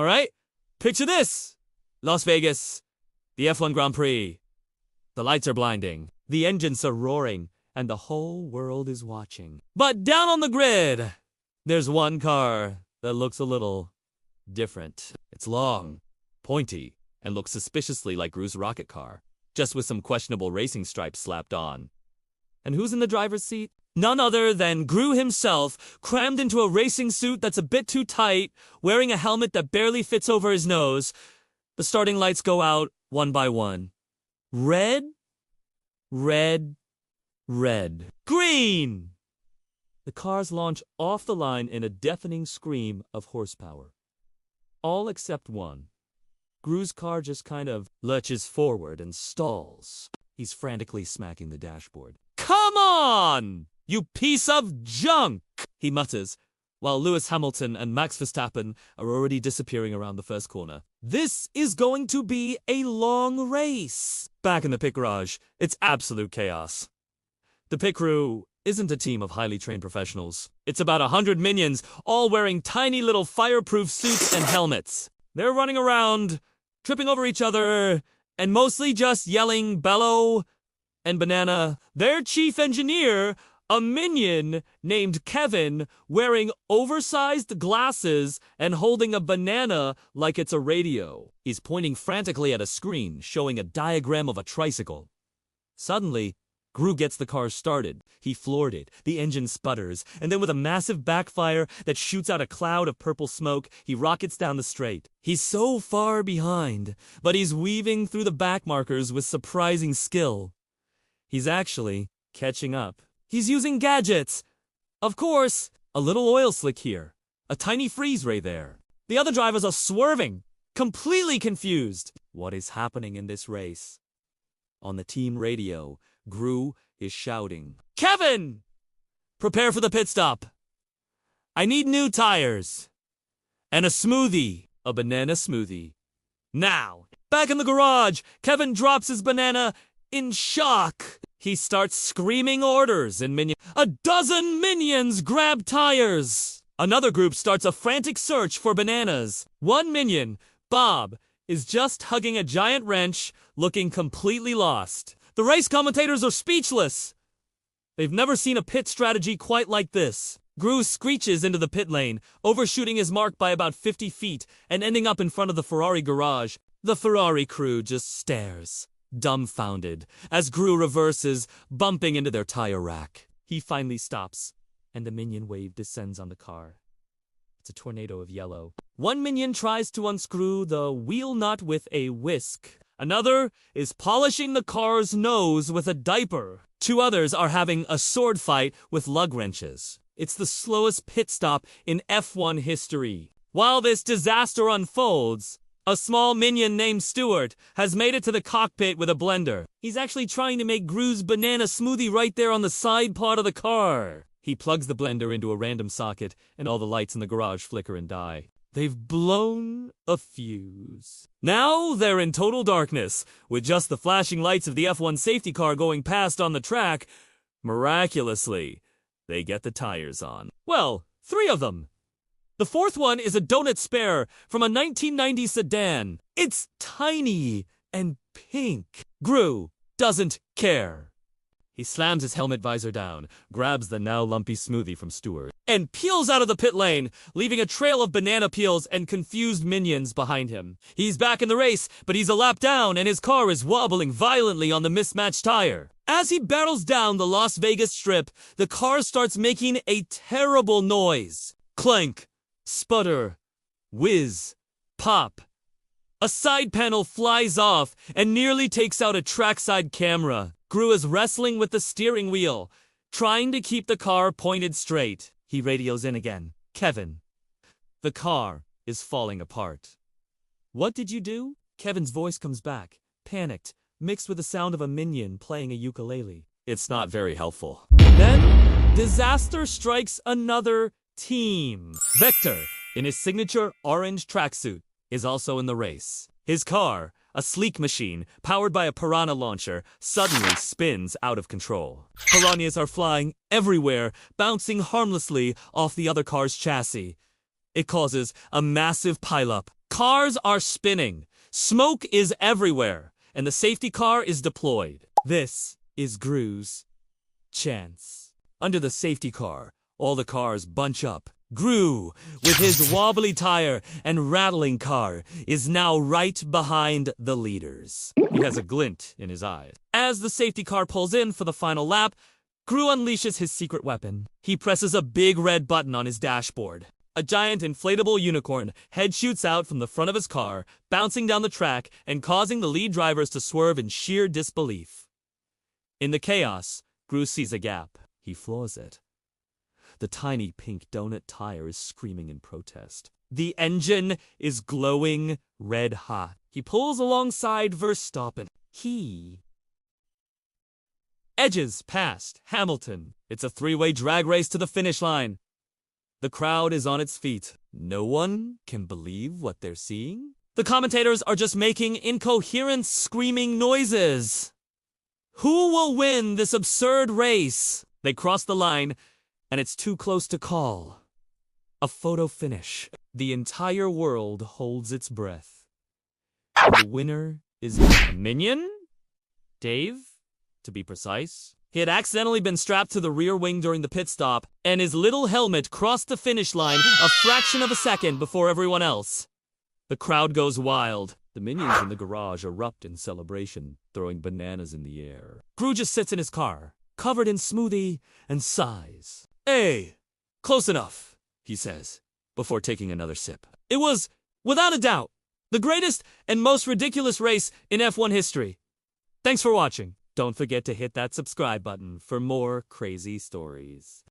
Alright? Picture this! Las Vegas, the F1 Grand Prix. The lights are blinding, the engines are roaring, and the whole world is watching. But down on the grid, there's one car that looks a little different. It's long, pointy, and looks suspiciously like Gru's rocket car, just with some questionable racing stripes slapped on. And who's in the driver's seat? None other than Gru himself, crammed into a racing suit that's a bit too tight, wearing a helmet that barely fits over his nose. The starting lights go out one by one. Red, red, red. Green! The cars launch off the line in a deafening scream of horsepower. All except one. Gru's car just kind of lurches forward and stalls. He's frantically smacking the dashboard. Come on! You piece of junk! He mutters, while Lewis Hamilton and Max Verstappen are already disappearing around the first corner. This is going to be a long race. Back in the pit garage, it's absolute chaos. The pit crew isn't a team of highly trained professionals. It's about 100 minions, all wearing tiny little fireproof suits and helmets. They're running around, tripping over each other, and mostly just yelling bellow and banana. Their chief engineer, a minion named Kevin, wearing oversized glasses and holding a banana like it's a radio. He's pointing frantically at a screen showing a diagram of a tricycle. Suddenly, Gru gets the car started. He floored it, the engine sputters, and then with a massive backfire that shoots out a cloud of purple smoke, he rockets down the straight. He's so far behind, but he's weaving through the back markers with surprising skill. He's actually catching up. He's using gadgets. Of course, a little oil slick here, a tiny freeze ray there. The other drivers are swerving, completely confused. What is happening in this race? On the team radio, Gru is shouting, Kevin! Prepare for the pit stop. I need new tires. And a smoothie. A banana smoothie. Now! Back in the garage, Kevin drops his banana in shock. He starts screaming orders in Minion. A dozen minions grab tires. Another group starts a frantic search for bananas. One minion, Bob, is just hugging a giant wrench, looking completely lost. The race commentators are speechless. They've never seen a pit strategy quite like this. Gru screeches into the pit lane, overshooting his mark by about 50 feet and ending up in front of the Ferrari garage. The Ferrari crew just stares, dumbfounded, as Gru reverses, bumping into their tire rack. He finally stops, and the minion wave descends on the car. It's a tornado of yellow. One minion tries to unscrew the wheel nut with a whisk. Another is polishing the car's nose with a diaper. Two others are having a sword fight with lug wrenches. It's the slowest pit stop in F1 history. While this disaster unfolds, a small minion named Stuart has made it to the cockpit with a blender. He's actually trying to make Gru's banana smoothie right there on the side part of the car. He plugs the blender into a random socket, and all the lights in the garage flicker and die. They've blown a fuse. Now they're in total darkness, with just the flashing lights of the F1 safety car going past on the track. Miraculously, they get the tires on. Well, 3 of them. The 4th one is a donut spare from a 1990 sedan. It's tiny and pink. Gru doesn't care. He slams his helmet visor down, grabs the now lumpy smoothie from Stuart, and peels out of the pit lane, leaving a trail of banana peels and confused minions behind him. He's back in the race, but he's a lap down and his car is wobbling violently on the mismatched tire. As he barrels down the Las Vegas strip, the car starts making a terrible noise. Clank, sputter, whiz, pop. A side panel flies off and nearly takes out a trackside camera. Gru is wrestling with the steering wheel, trying to keep the car pointed straight. He radios in again. Kevin. The car is falling apart. What did you do? Kevin's voice comes back, panicked, mixed with the sound of a minion playing a ukulele. It's not very helpful. Then, disaster strikes another team. Vector, in his signature orange tracksuit, is also in the race. His car, a sleek machine powered by a piranha launcher, suddenly spins out of control. Piranhas are flying everywhere, bouncing harmlessly off the other car's chassis. It causes a massive pileup. Cars are spinning. Smoke is everywhere, and the safety car is deployed. This is Gru's chance. Under the safety car, all the cars bunch up. Gru, with his wobbly tire and rattling car, is now right behind the leaders. He has a glint in his eyes. As the safety car pulls in for the final lap, Gru unleashes his secret weapon. He presses a big red button on his dashboard. A giant inflatable unicorn head shoots out from the front of his car, bouncing down the track and causing the lead drivers to swerve in sheer disbelief. In the chaos, Gru sees a gap. He floors it. The tiny pink donut tire is screaming in protest. The engine is glowing red hot. He pulls alongside Verstappen. He edges past Hamilton. It's a three-way drag race to the finish line. The crowd is on its feet. No one can believe what they're seeing. The commentators are just making incoherent screaming noises. Who will win this absurd race? They cross the line, and it's too close to call. A photo finish. The entire world holds its breath. The winner is a Minion? Dave, to be precise. He had accidentally been strapped to the rear wing during the pit stop, and his little helmet crossed the finish line a fraction of a second before everyone else. The crowd goes wild. The Minions in the garage erupt in celebration, throwing bananas in the air. Gru just sits in his car, covered in smoothie, and sighs. "Hey, close enough," he says, before taking another sip. It was, without a doubt, the greatest and most ridiculous race in F1 history. Thanks for watching. Don't forget to hit that subscribe button for more crazy stories.